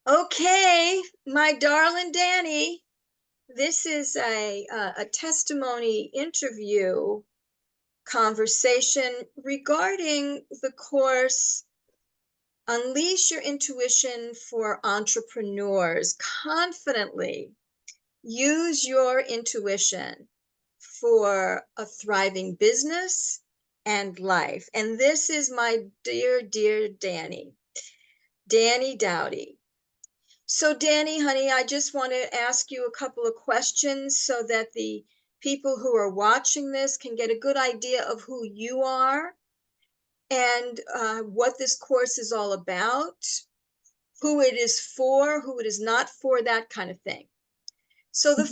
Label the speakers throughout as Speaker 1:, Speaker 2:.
Speaker 1: Okay, my darling Dani, this is a testimony interview conversation regarding the course Unleash Your Intuition for Entrepreneurs. Confidently use your intuition for a thriving business and life. And this is my dear, dear Dani Dowdy. So, Dani, honey, I just want to ask you a couple of questions so that the people who are watching this can get a good idea of who you are and what this course is all about, who it is for, who it is not for, that kind of thing. So the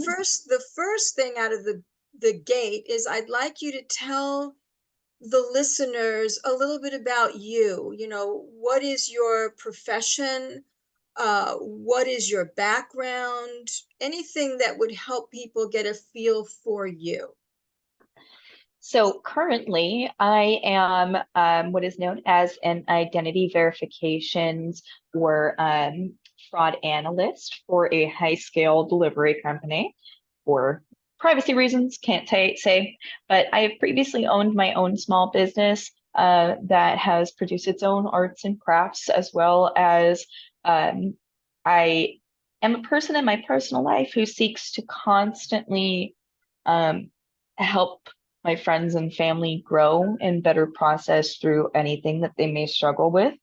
Speaker 1: first thing out of the gate is I'd like you to tell the listeners a little bit about you. You know, what is your profession? What is your background? Anything that would help people get a feel for you.
Speaker 2: So currently, I am what is known as an identity verifications or fraud analyst for a high-scale delivery company. For privacy reasons, can't say, but I have previously owned my own small business that has produced its own arts and crafts, as well as I am a person in my personal life who seeks to constantly um, help my friends and family grow and better process through anything that they may struggle with.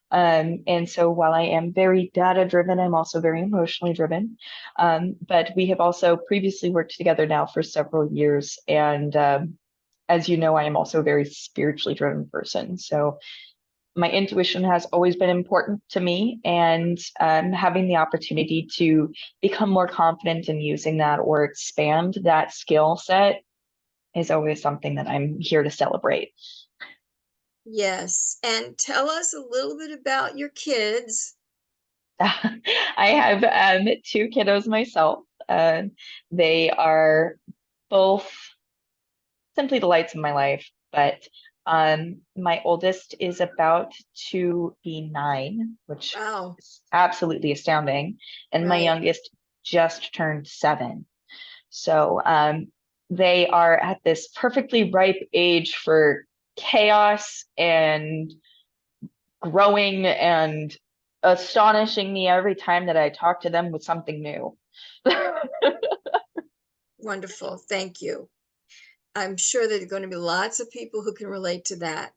Speaker 2: And so while I am very data driven, I'm also very emotionally driven. But we have also previously worked together now for several years. And as you know, I am also a very spiritually driven person. So my intuition has always been important to me, and having the opportunity to become more confident in using that or expand that skill set is always something that I'm here to celebrate.
Speaker 1: Yes, and tell us a little bit about your kids.
Speaker 2: I have two kiddos myself. They are both simply the lights of my life, but my oldest is about to be 9, which
Speaker 1: Wow,
Speaker 2: is absolutely astounding, and my
Speaker 1: right.
Speaker 2: youngest just turned 7. So they are at this perfectly ripe age for chaos and growing and astonishing me every time that I talk to them with something new.
Speaker 1: Wonderful. Thank you. I'm sure there are going to be lots of people who can relate to that.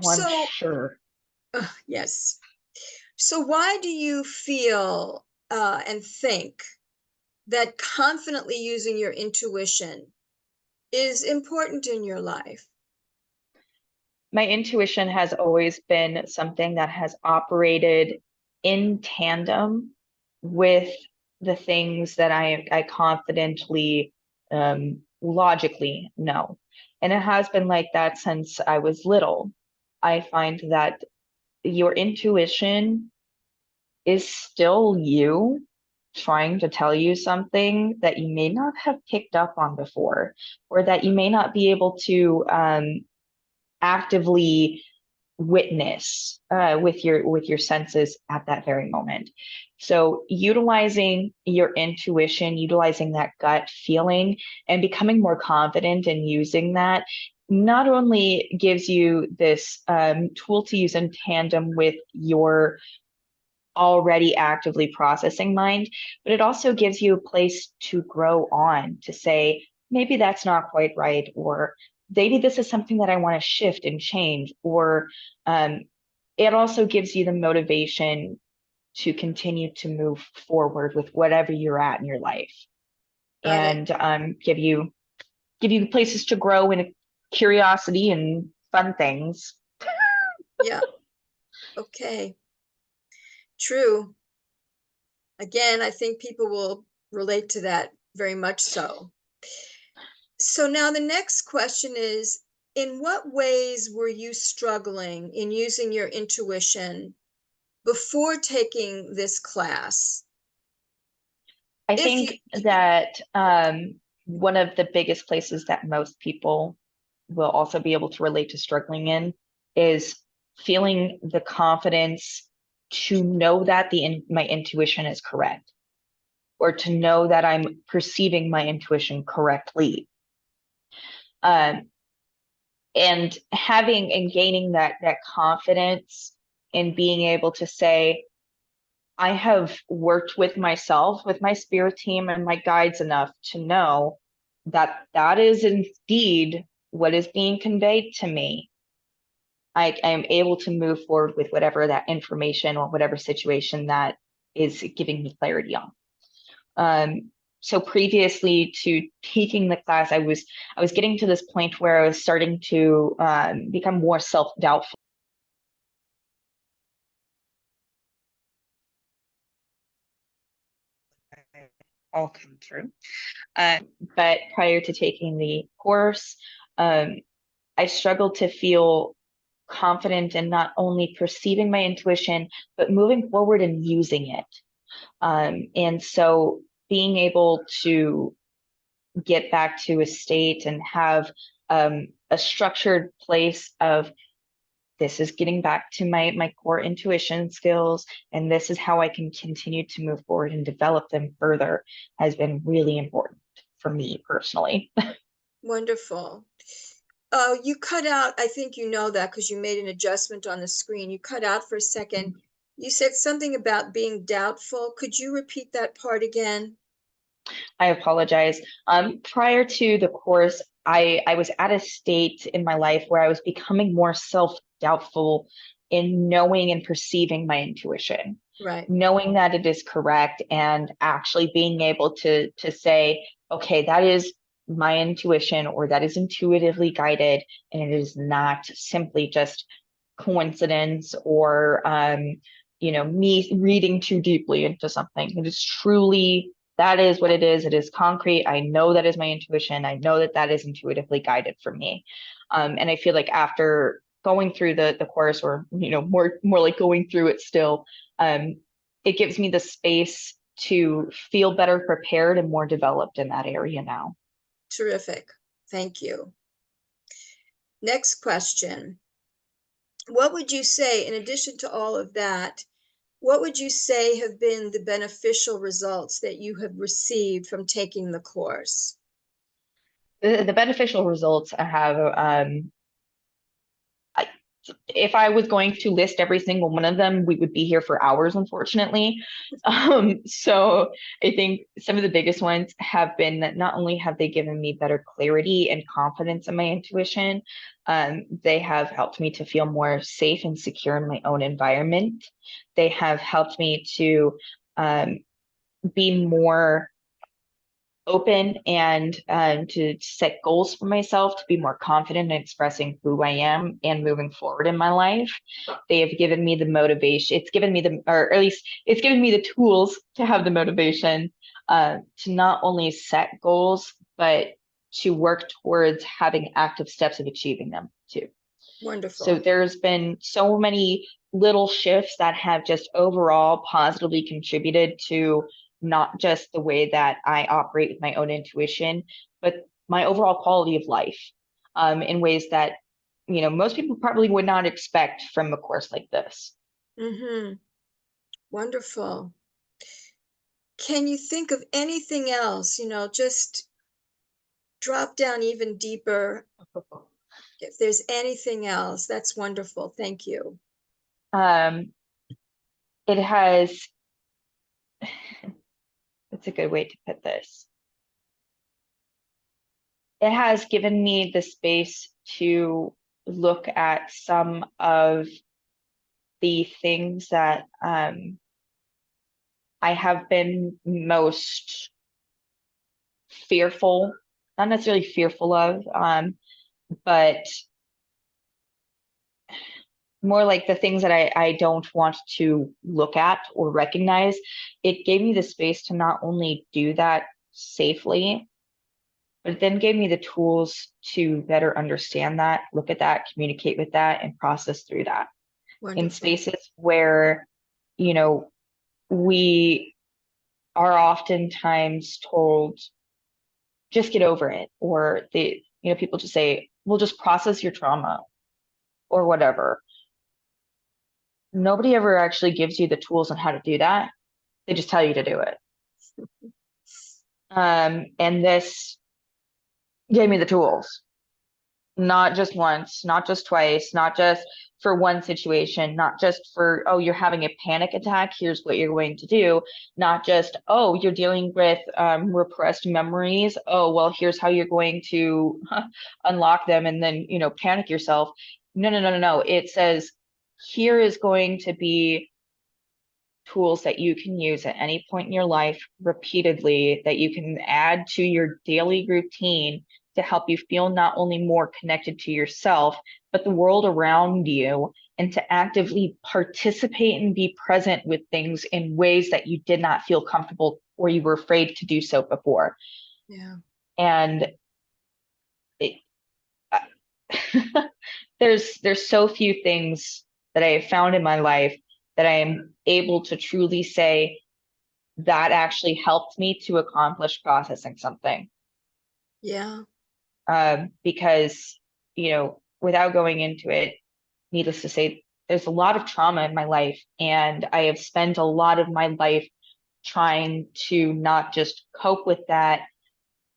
Speaker 2: Oh, I'm
Speaker 1: So,
Speaker 2: sure.
Speaker 1: yes. So, why do you feel and think that confidently using your intuition is important in your life?
Speaker 2: My intuition has always been something that has operated in tandem with the things that I confidently, logically know. And it has been like that since I was little. I find that your intuition is still you trying to tell you something that you may not have picked up on before, or that you may not be able to actively witness with your senses at that very moment. So utilizing your intuition, utilizing that gut feeling, and becoming more confident in using that not only gives you this tool to use in tandem with your already actively processing mind, but it also gives you a place to grow on, to say, maybe that's not quite right, or maybe this is something that I want to shift and change, or um, it also gives you the motivation to continue to move forward with whatever you're at in your life,
Speaker 1: Got it.
Speaker 2: and give you places to grow in curiosity and fun things.
Speaker 1: Yeah. Okay. True. Again, I think people will relate to that very much so. So now the next question is, in what ways were you struggling in using your intuition before taking this class?
Speaker 2: I
Speaker 1: If you,
Speaker 2: think that one of the biggest places that most people will also be able to relate to struggling in is feeling the confidence to know that my intuition is correct, or to know that I'm perceiving my intuition correctly. Um, and having and gaining that confidence in being able to say, I have worked with myself, with my spirit team and my guides enough to know that that is indeed what is being conveyed to me. I am able to move forward with whatever that information or whatever situation that is giving me clarity on. So previously to taking the class, I was getting to this point where I was starting to become more self-doubtful. All come through. But prior to taking the course, um, I struggled to feel confident in not only perceiving my intuition, but moving forward and using it. And so being able to get back to a state and have a structured place of, this is getting back to my core intuition skills, and this is how I can continue to move forward and develop them further, has been really important for me personally.
Speaker 1: Wonderful. You cut out, I think you know that because you made an adjustment on the screen. You cut out for a second. You said something about being doubtful. Could you repeat that part again?
Speaker 2: I apologize. Prior to the course, I was at a state in my life where I was becoming more self-doubtful in knowing and perceiving my intuition,
Speaker 1: Right.
Speaker 2: knowing that it is correct, and actually being able to say, okay, that is my intuition, or that is intuitively guided, and it is not simply just coincidence or me reading too deeply into something. It is truly, that is what it is. It is concrete. I know that is my intuition. I know that that is intuitively guided for me. And I feel like after going through the course, or more like going through it still, um, it gives me the space to feel better prepared and more developed in that area now.
Speaker 1: Terrific. Thank you. Next question. What would you say, in addition to all of that, what would you say have been the beneficial results that you have received from taking the course?
Speaker 2: The beneficial results I have, I, if I was going to list every single one of them, we would be here for hours, unfortunately. So I think some of the biggest ones have been that not only have they given me better clarity and confidence in my intuition, they have helped me to feel more safe and secure in my own environment. They have helped me to um, be more open and to set goals for myself, to be more confident in expressing who I am and moving forward in my life. They have given me the motivation. It's given me or at least it's given me the tools to have the motivation to not only set goals, but to work towards having active steps of achieving them too. So
Speaker 1: Wonderful.
Speaker 2: there's been so many little shifts that have just overall positively contributed to not just the way that I operate with my own intuition, but my overall quality of life, in ways that, most people probably would not expect from a course like this.
Speaker 1: Mm-hmm. Wonderful. Can you think of anything else? Just drop down even deeper. If there's anything else, that's wonderful. Thank you.
Speaker 2: Um, it has, it's a good way to put this. It has given me the space to look at some of the things that I have been most fearful, not necessarily fearful of, but more like the things that I don't want to look at or recognize. It gave me the space to not only do that safely, but it then gave me the tools to better understand that, look at that, communicate with that, and process through that in
Speaker 1: Wonderful.
Speaker 2: spaces where, you know, we are oftentimes told, just get over it, or people just say, well, just process your trauma or whatever. nobody ever actually gives you the tools on how to do that. They just tell you to do it. And this gave me the tools, not just once, not just twice, not just for one situation, not just for, oh, you're having a panic attack, here's what you're going to do, not just, oh, you're dealing with repressed memories, oh, well, here's how you're going to unlock them and then, panic yourself. No, no, no, no, no. It says, here is going to be tools that you can use at any point in your life repeatedly that you can add to your daily routine to help you feel not only more connected to yourself, but the world around you, and to actively participate and be present with things in ways that you did not feel comfortable or you were afraid to do so before.
Speaker 1: Yeah.
Speaker 2: And it, there's so few things that I have found in my life that I am able to truly say that actually helped me to accomplish processing something.
Speaker 1: Yeah.
Speaker 2: Because, without going into it, needless to say, there's a lot of trauma in my life, and I have spent a lot of my life trying to not just cope with that,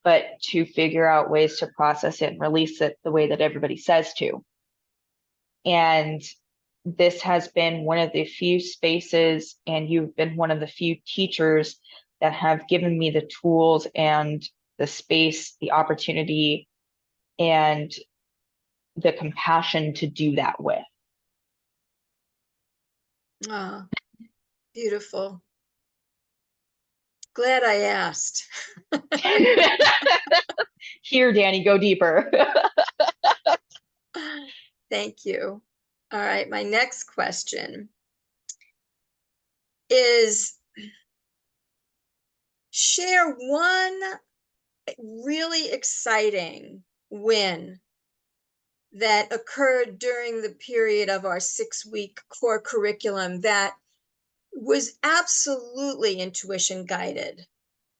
Speaker 2: but to figure out ways to process it and release it the way that everybody says to. And this has been one of the few spaces, and you've been one of the few teachers that have given me the tools and the space, the opportunity, and the compassion to do that with.
Speaker 1: Ah, beautiful. Glad I asked.
Speaker 2: Here, Dani, go deeper.
Speaker 1: Thank you. All right, my next question is, share one really exciting win that occurred during the period of our 6-week core curriculum that was absolutely intuition guided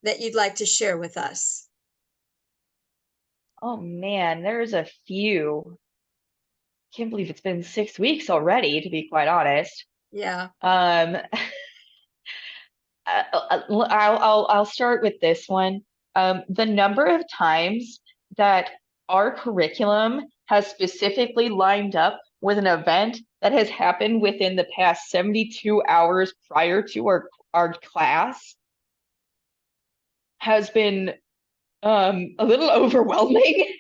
Speaker 1: that you'd like to share with us.
Speaker 2: Oh man, there's a few. Can't believe it's been 6 weeks already, to be quite honest.
Speaker 1: Yeah.
Speaker 2: Um, I'll start with this one. The number of times that our curriculum has specifically lined up with an event that has happened within the past 72 hours prior to our class has been a little overwhelming.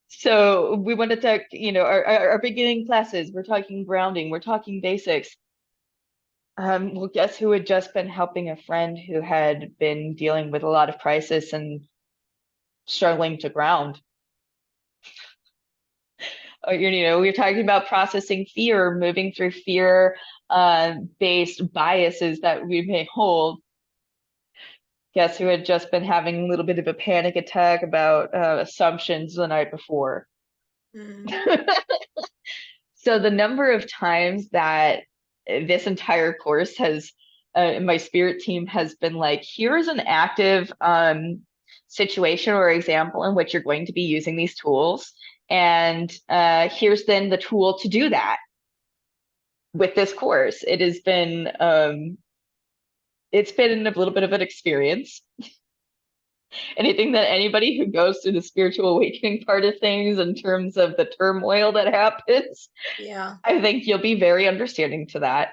Speaker 2: So we want to talk, our beginning classes, we're talking grounding, we're talking basics. Well, guess who had just been helping a friend who had been dealing with a lot of crisis and struggling to ground? We're talking about processing fear, moving through fear based biases that we may hold. Guess who had just been having a little bit of a panic attack about assumptions the night before?
Speaker 1: Mm.
Speaker 2: So the number of times that this entire course has, my spirit team has been like, here's an active situation or example in which you're going to be using these tools. And here's then the tool to do that with this course. It's been a little bit of an experience. And I think that anybody who goes through the spiritual awakening part of things in terms of the turmoil that happens,
Speaker 1: Yeah.
Speaker 2: I think you'll be very understanding to that.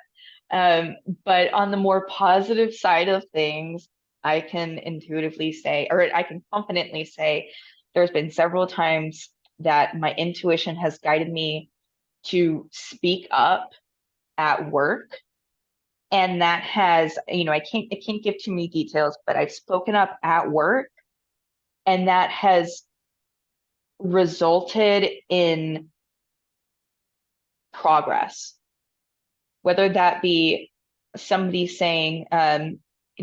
Speaker 2: But on the more positive side of things, I can intuitively say, or I can confidently say, there's been several times that my intuition has guided me to speak up at work. And that has, I can't give too many details, but I've spoken up at work, and that has resulted in progress, whether that be somebody saying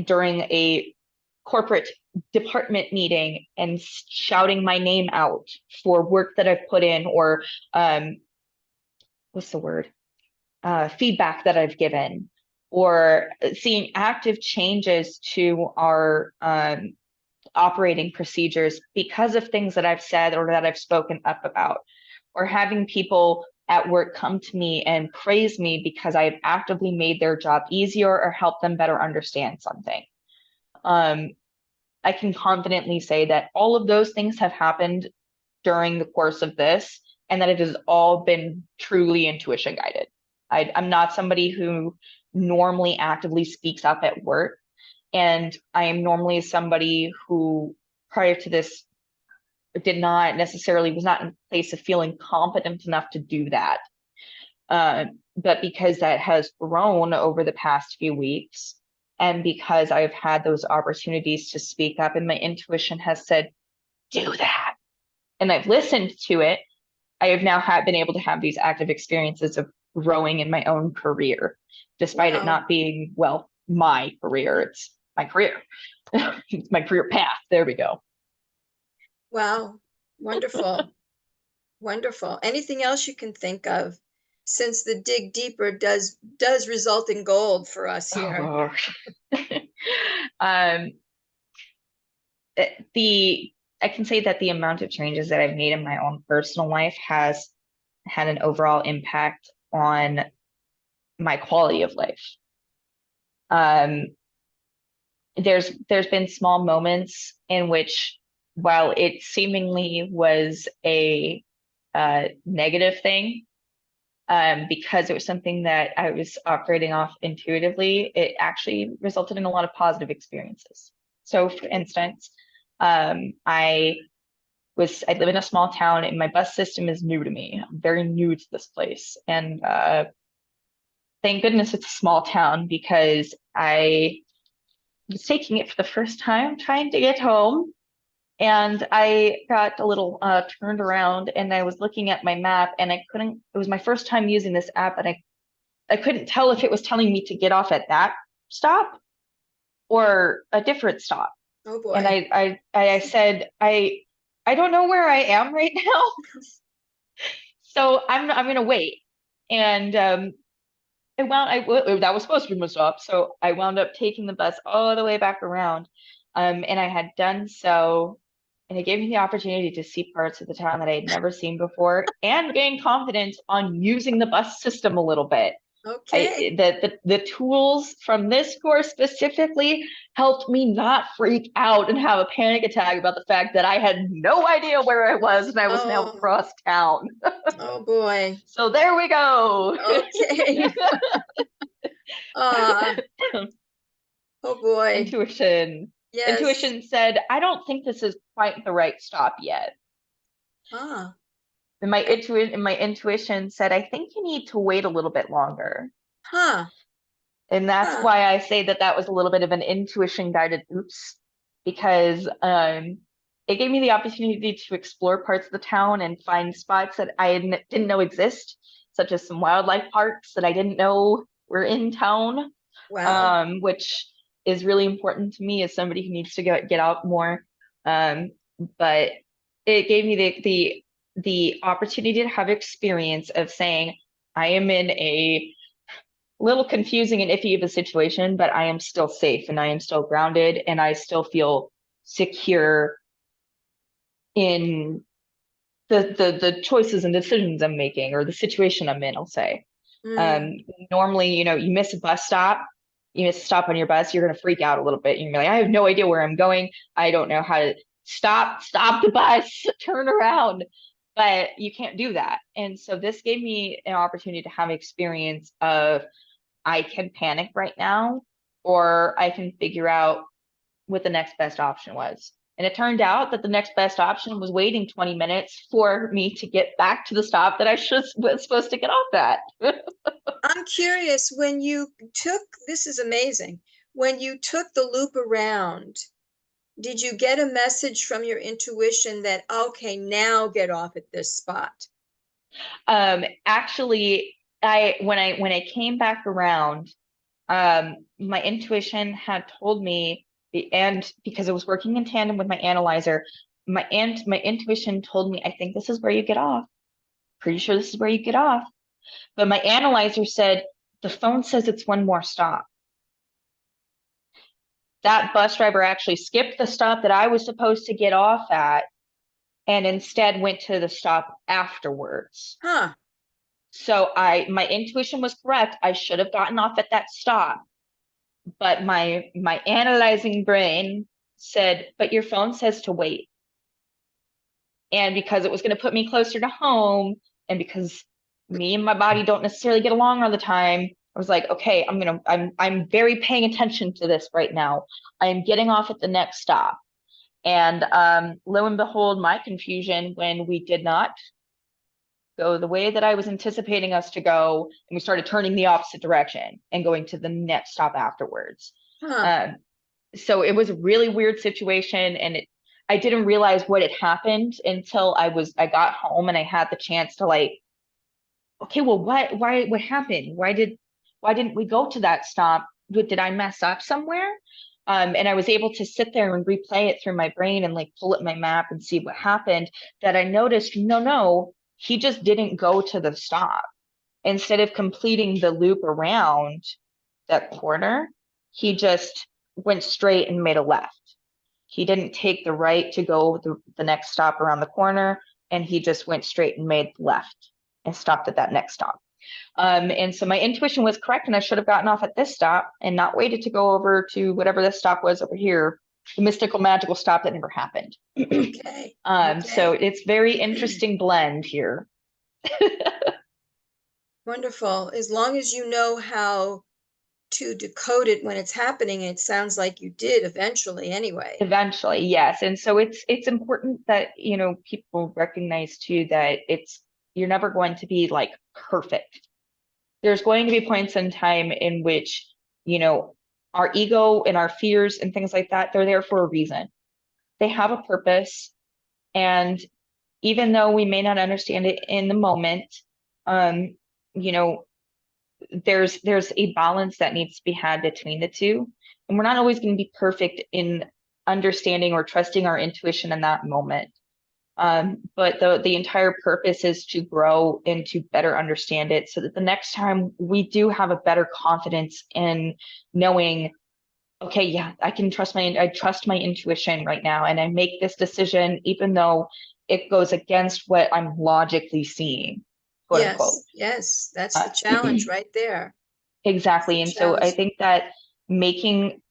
Speaker 2: during a corporate department meeting and shouting my name out for work that I've put in, or what's the word? Feedback that I've given, or seeing active changes to our operating procedures because of things that I've said or that I've spoken up about, or having people at work come to me and praise me because I have actively made their job easier or helped them better understand something. Um, I can confidently say that all of those things have happened during the course of this, and that it has all been truly intuition guided. I'm not somebody who normally actively speaks up at work, and I am normally somebody who, prior to this, was not in a place of feeling competent enough to do that. But because that has grown over the past few weeks, and because I've had those opportunities to speak up, and my intuition has said, do that, and I've listened to it, I have now been able to have these active experiences of growing in my own career, despite it
Speaker 1: Wow.
Speaker 2: not being, well, my career. It's my career. It's my career path. There we go.
Speaker 1: Wow. Wonderful. Wonderful. Anything else you can think of? Since the dig deeper does result in gold for us here.
Speaker 2: Oh. um, the I can say that the amount of changes that I've made in my own personal life has had an overall impact on my quality of life. Um, there's been small moments in which, while it seemingly was a negative thing, because it was something that I was operating off intuitively, it actually resulted in a lot of positive experiences. So, for instance, I live in a small town, and my bus system is new to me. I'm very new to this place, and thank goodness it's a small town, because I was taking it for the first time, trying to get home, and I got a little turned around, and I was looking at my map, and I couldn't. It was my first time using this app, and I couldn't tell if it was telling me to get off at that stop or a different stop.
Speaker 1: Oh
Speaker 2: And
Speaker 1: boy.
Speaker 2: I said, I don't know where I am right now, so I'm gonna wait. And that was supposed to be my stop, so I wound up taking the bus all the way back around. And I had done so, and it gave me the opportunity to see parts of the town that I had never seen before and gain confidence on using the bus system a little bit.
Speaker 1: Okay.
Speaker 2: The tools from this course specifically helped me not freak out and have a panic attack about the fact that I had no idea where I was and I was now
Speaker 1: Oh,
Speaker 2: across town.
Speaker 1: oh boy.
Speaker 2: So there we go.
Speaker 1: Okay. Ah, oh boy.
Speaker 2: Intuition.
Speaker 1: Yes.
Speaker 2: Intuition said, I don't think this is quite the right stop yet.
Speaker 1: Ah,
Speaker 2: And my intuition said, I think you need to wait a little bit longer.
Speaker 1: huh.
Speaker 2: And that's
Speaker 1: Huh.
Speaker 2: why I say that that was a little bit of an intuition guided oops, because it gave me the opportunity to explore parts of the town and find spots that didn't know exist, such as some wildlife parks that I didn't know were in town,
Speaker 1: Wow.
Speaker 2: which is really important to me as somebody who needs to get out more. Um, but it gave me the opportunity to have experience of saying, I am in a little confusing and iffy of a situation, but I am still safe and I am still grounded and I still feel secure in the choices and decisions I'm making, or the situation I'm in, I'll say.
Speaker 1: Mm,
Speaker 2: Um, Normally, you miss a bus stop, you miss a stop on your bus, you're gonna freak out a little bit. You're gonna be like, I have no idea where I'm going. I don't know how to stop the bus, turn around. But you can't do that. And so this gave me an opportunity to have experience of, I can panic right now, or I can figure out what the next best option was. And it turned out that the next best option was waiting 20 minutes for me to get back to the stop that was supposed to get off at.
Speaker 1: I'm curious, when you took, this is amazing. When you took the loop around, did you get a message from your intuition that, okay, now get off at this spot?
Speaker 2: Actually, when I came back around, my intuition had told me, and because it was working in tandem with my analyzer, my intuition told me, I think this is where you get off. Pretty sure this is where you get off. But my analyzer said, the phone says it's one more stop. That bus driver actually skipped the stop that I was supposed to get off at and instead went to the stop afterwards.
Speaker 1: Huh.
Speaker 2: So my intuition was correct. I should have gotten off at that stop, but my analyzing brain said, but your phone says to wait. And because it was going to put me closer to home, and because me and my body don't necessarily get along all the time, I was like, okay, I'm very paying attention to this right now. I am getting off at the next stop. And lo and behold, my confusion when we did not go the way that I was anticipating us to go, and we started turning the opposite direction and going to the next stop afterwards.
Speaker 1: Huh.
Speaker 2: Um, so it was a really weird situation, and I didn't realize what had happened until I got home and I had the chance to like, okay, well, what happened? Why didn't we go to that stop? Did I mess up somewhere? And I was able to sit there and replay it through my brain and like pull up my map and see what happened. That I noticed, no, he just didn't go to the stop. Instead of completing the loop around that corner, he just went straight and made a left. He didn't take the right to go the next stop around the corner, and he just went straight and made left and stopped at that next stop. And so my intuition was correct, and I should have gotten off at this stop and not waited to go over to whatever this stop was over here, the mystical magical stop that never happened.
Speaker 1: Okay.
Speaker 2: So
Speaker 1: Okay.
Speaker 2: it's very interesting blend here.
Speaker 1: Wonderful. As long as you know how to decode it when it's happening, it sounds like you did eventually anyway.
Speaker 2: Eventually, yes. And so it's important that, people recognize too that you're never going to be like perfect. There's going to be points in time in which, our ego and our fears and things like that, they're there for a reason. They have a purpose. And even though we may not understand it in the moment, um, you know, there's a balance that needs to be had between the two. And we're not always going to be perfect in understanding or trusting our intuition in that moment. But the entire purpose is to grow and to better understand it so that the next time we do have a better confidence in knowing, okay, yeah, I trust my intuition right now, and I make this decision even though it goes against what I'm logically seeing, quote unquote.
Speaker 1: Yes, yes, that's
Speaker 2: Uh,
Speaker 1: the challenge right there. That's the
Speaker 2: exactly. And so I
Speaker 1: challenge.
Speaker 2: think that making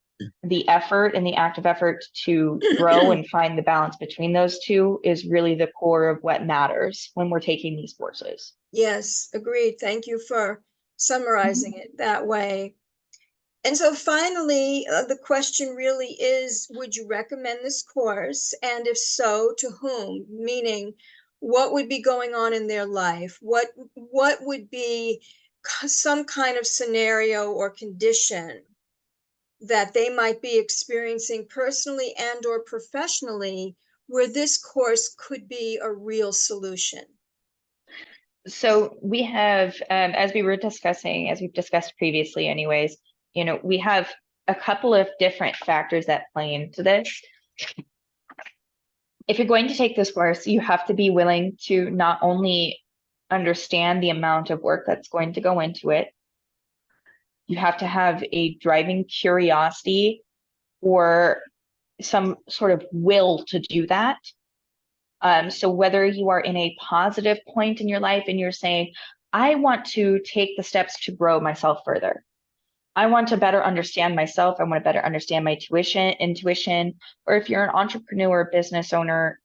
Speaker 2: the effort and the active effort to grow and find the balance between those two is really the core of what matters when we're taking these courses.
Speaker 1: Yes, agreed. Thank you for summarizing it that way. And so finally, the question really is, would you recommend this course? And if so, to whom? Meaning, what would be going on in their life? What would be some kind of scenario or condition that they might be experiencing personally and or professionally where this course could be a real solution?
Speaker 2: So we have, as we've discussed previously, anyways, we have a couple of different factors that play into this. If you're going to take this course, you have to be willing to not only understand the amount of work that's going to go into it, you have to have a driving curiosity or some sort of will to do that. So whether you are in a positive point in your life and you're saying, I want to take the steps to grow myself further. I want to better understand myself. I want to better understand my intuition. Or if you're an entrepreneur, business owner,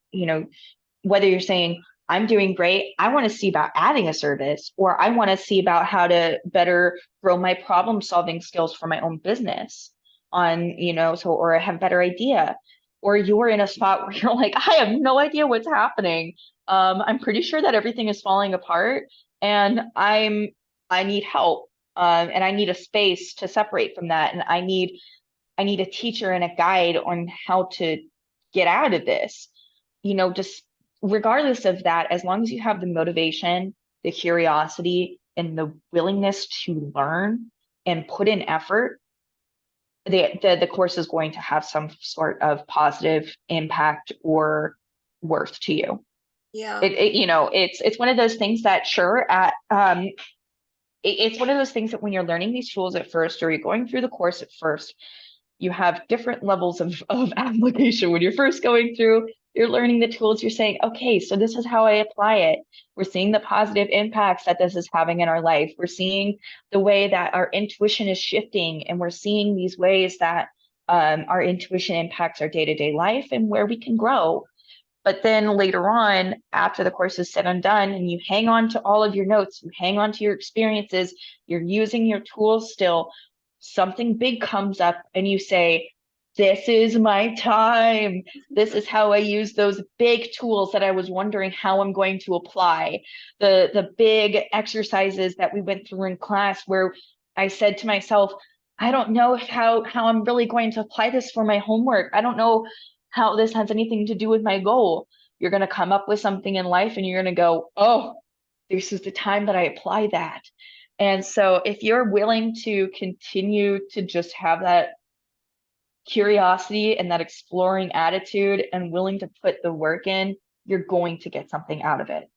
Speaker 2: whether you're saying, I'm doing great, I want to see about adding a service, or I want to see about how to better grow my problem solving skills for my own business or I have a better idea. Or you're in a spot where you're like, I have no idea what's happening. I'm pretty sure that everything is falling apart and I need help. And I need a space to separate from that. And I need a teacher and a guide on how to get out of this. Just regardless of that, as long as you have the motivation, the curiosity, and the willingness to learn and put in effort, the course is going to have some sort of positive impact or worth to you.
Speaker 1: Yeah.
Speaker 2: It's one of those things that it's one of those things that when you're learning these tools at first, or you're going through the course at first, you have different levels of application. When you're first going through, You're learning the tools. You're saying, okay, so this is how I apply it. We're seeing the positive impacts that this is having in our life. We're seeing the way that our intuition is shifting, and we're seeing these ways that our intuition impacts our day-to-day life and where we can grow. But then later on, after the course is said and done, and you hang on to all of your notes, you hang on to your experiences, you're using your tools still, something big comes up and you say, this is my time. This is how I use those big tools that I was wondering how I'm going to apply. The big exercises that we went through in class where I said to myself, I don't know how I'm really going to apply this for my homework. I don't know how this has anything to do with my goal. You're going to come up with something in life and you're going to go, oh, this is the time that I apply that. And so if you're willing to continue to just have that curiosity and that exploring attitude and willing to put the work in, you're going to get something out of it.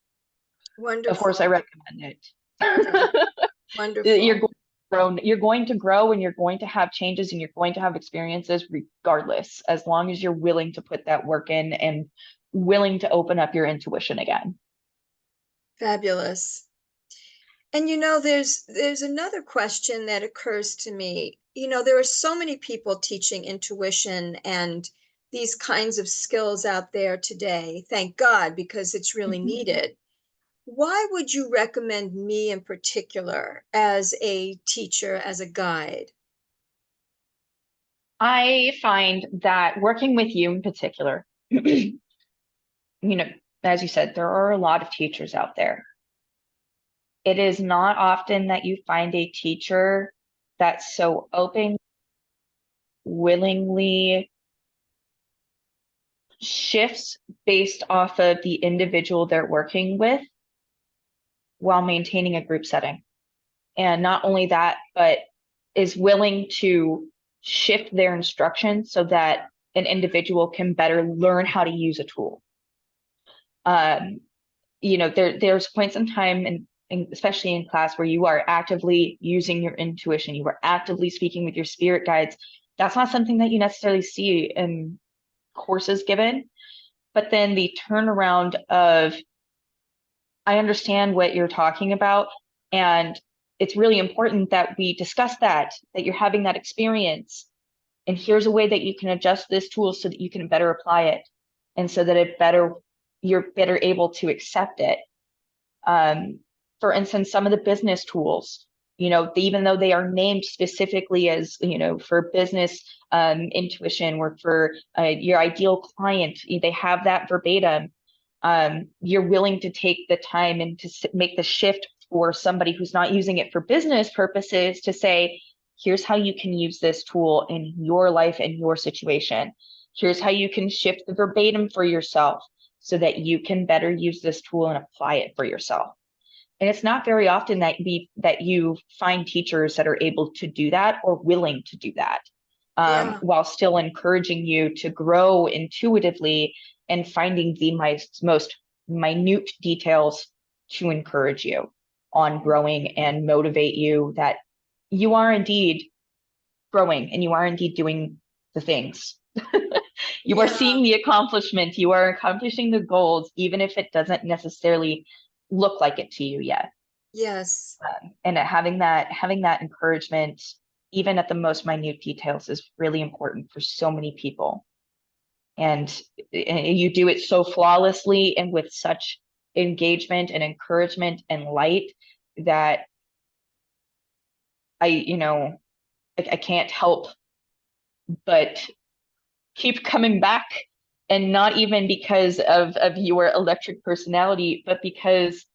Speaker 2: Of course, I
Speaker 1: Wonderful.
Speaker 2: recommend
Speaker 1: Yeah,
Speaker 2: it. You're
Speaker 1: wonderful.
Speaker 2: going to grow, you're going to grow and you're going to have changes and you're going to have experiences regardless, as long as you're willing to put that work in and willing to open up your intuition again.
Speaker 1: Fabulous. And there's another question that occurs to me. There are so many people teaching intuition and these kinds of skills out there today. Thank God, because it's really needed. Why would you recommend me in particular as a teacher, as a guide?
Speaker 2: I find that working with you in particular, you know, as you said, there are a lot of teachers out there. It is not often that you find a teacher that's so open, willingly shifts based off of the individual they're working with while maintaining a group setting. And not only that, but is willing to shift their instruction so that an individual can better learn how to use a tool. Um, there's points in time, and especially in class, where you are actively using your intuition, you are actively speaking with your spirit guides. That's not something that you necessarily see in courses given. But then the turnaround of, I understand what you're talking about, and it's really important that we discuss that you're having that experience. And here's a way that you can adjust this tool so that you can better apply it and so that you're better able to accept it. For instance, some of the business tools, even though they are named specifically as, for business intuition or for your ideal client, they have that verbatim. You're willing to take the time and to make the shift for somebody who's not using it for business purposes to say, here's how you can use this tool in your life and your situation. Here's how you can shift the verbatim for yourself so that you can better use this tool and apply it for yourself. And it's not very often that you find teachers that are able to do that or willing to do that,
Speaker 1: Yeah,
Speaker 2: while still encouraging you to grow intuitively and finding the most minute details to encourage you on growing and motivate you that you are indeed growing and you are indeed doing the things. You are
Speaker 1: yeah,
Speaker 2: seeing the accomplishment, you are accomplishing the goals, even if it doesn't necessarily look like it to you yet.
Speaker 1: yes,
Speaker 2: And having that encouragement, even at the most minute details, is really important for so many people. And you do it so flawlessly and with such engagement and encouragement and light that I can't help but keep coming back, and not even because of your electric personality, but because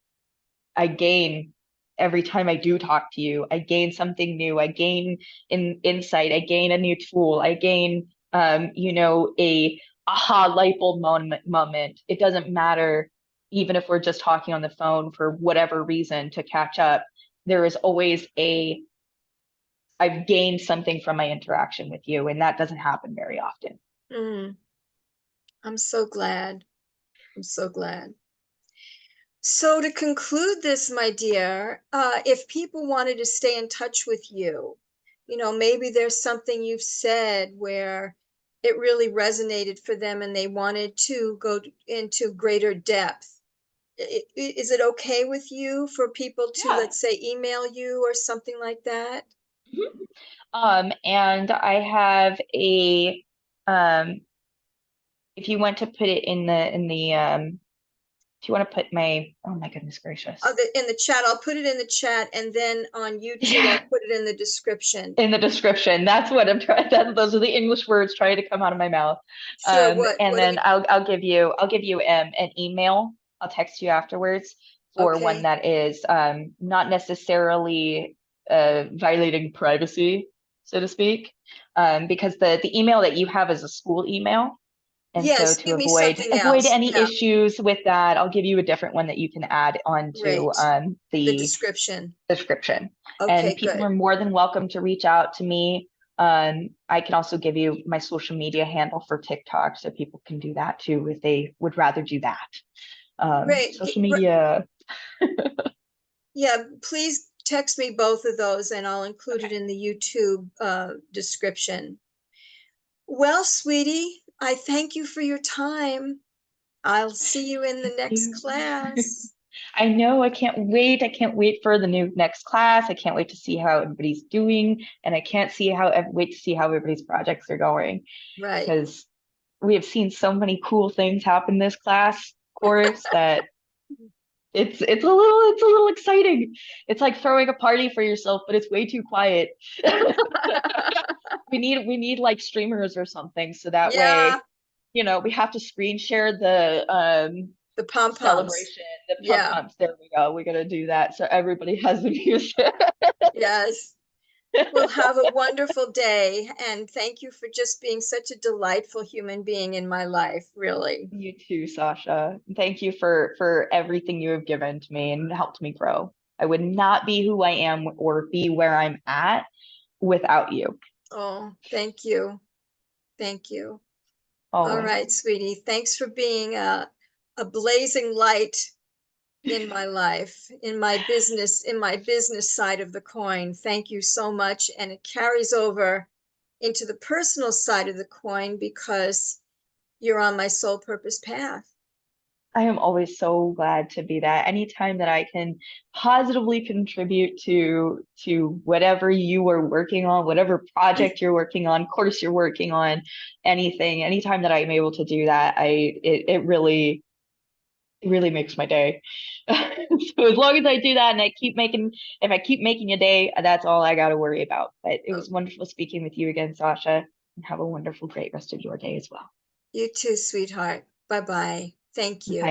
Speaker 2: I gain every time I do talk to you. I gain something new. I gain insight. I gain a new tool. I gain a aha light bulb moment. It doesn't matter, even if we're just talking on the phone for whatever reason to catch up. There is always I've gained something from my interaction with you, and that doesn't happen very often.
Speaker 1: mm, I'm so glad. I'm so glad. So to conclude this, my dear, if people wanted to stay in touch with you, maybe there's something you've said where it really resonated for them and they wanted to go into greater depth. Is it okay with you for people to,
Speaker 2: Yeah.
Speaker 1: let's say, email you or something like that?
Speaker 2: Mhm. And I have a um if you want to put it in the if you want to put my, oh my goodness gracious.
Speaker 1: In the chat, I'll put it in the chat, and then on YouTube,
Speaker 2: Yeah,
Speaker 1: I'll put it in the description.
Speaker 2: in the description. That's what I'm trying. Those are the English words trying to come out of my mouth.
Speaker 1: Sure.
Speaker 2: And
Speaker 1: What do
Speaker 2: then
Speaker 1: we?
Speaker 2: I'll give you an email. I'll text you afterwards for one
Speaker 1: Okay.
Speaker 2: that is not necessarily violating privacy, so to speak, because the email that you have is a school email. And so
Speaker 1: Yes.
Speaker 2: to
Speaker 1: Give me
Speaker 2: avoid
Speaker 1: something
Speaker 2: avoid
Speaker 1: else.
Speaker 2: any
Speaker 1: Yeah.
Speaker 2: issues with that, I'll give you a different one that you can add onto
Speaker 1: Great. The
Speaker 2: the
Speaker 1: description.
Speaker 2: description. And
Speaker 1: Okay.
Speaker 2: people
Speaker 1: Good.
Speaker 2: are more than welcome to reach out to me. I can also give you my social media handle for TikTok, so people can do that too if they would rather do that.
Speaker 1: Great.
Speaker 2: Social media.
Speaker 1: Yeah. Please text me both of those, and I'll include it
Speaker 2: Okay.
Speaker 1: in the YouTube description. Well, sweetie, I thank you for your time. I'll see you in the
Speaker 2: Thank
Speaker 1: next
Speaker 2: you.
Speaker 1: class.
Speaker 2: I know. I can't wait. I can't wait for the new next class. I can't wait to see how everybody's doing, and I can't see how wait to see how everybody's projects are going
Speaker 1: Right.
Speaker 2: because we have seen so many cool things happen this class course that it's a little exciting. It's like throwing a party for yourself, but it's way too quiet. We need like streamers or something so that
Speaker 1: Yeah.
Speaker 2: way, we have to screen share the
Speaker 1: The pom-poms.
Speaker 2: celebration, the pump
Speaker 1: Yeah.
Speaker 2: pumps. There we go. We gotta do that so everybody has the music.
Speaker 1: Yes. Well, have a wonderful day. And thank you for just being such a delightful human being in my life, really.
Speaker 2: You too, Sasha. Thank you for everything you have given to me and helped me grow. I would not be who I am or be where I'm at without you.
Speaker 1: Oh, thank you. Thank you. All
Speaker 2: Always.
Speaker 1: right, sweetie. Thanks for being a blazing light in my life, in my business side of the coin. Thank you so much. And it carries over into the personal side of the coin because you're on my soul purpose path.
Speaker 2: I am always so glad to be that. Anytime that I can positively contribute to whatever you are working on, whatever project you're working on, course you're working on, anything, anytime that I'm able to do that, it really makes my day. So as long as I do that and if I keep making a day, that's all I got to worry about. But it
Speaker 1: Oh,
Speaker 2: was wonderful speaking with you again, Sasha, and have a wonderful, great rest of your day as well.
Speaker 1: you too, sweetheart. Bye bye. Thank you.
Speaker 2: Bye.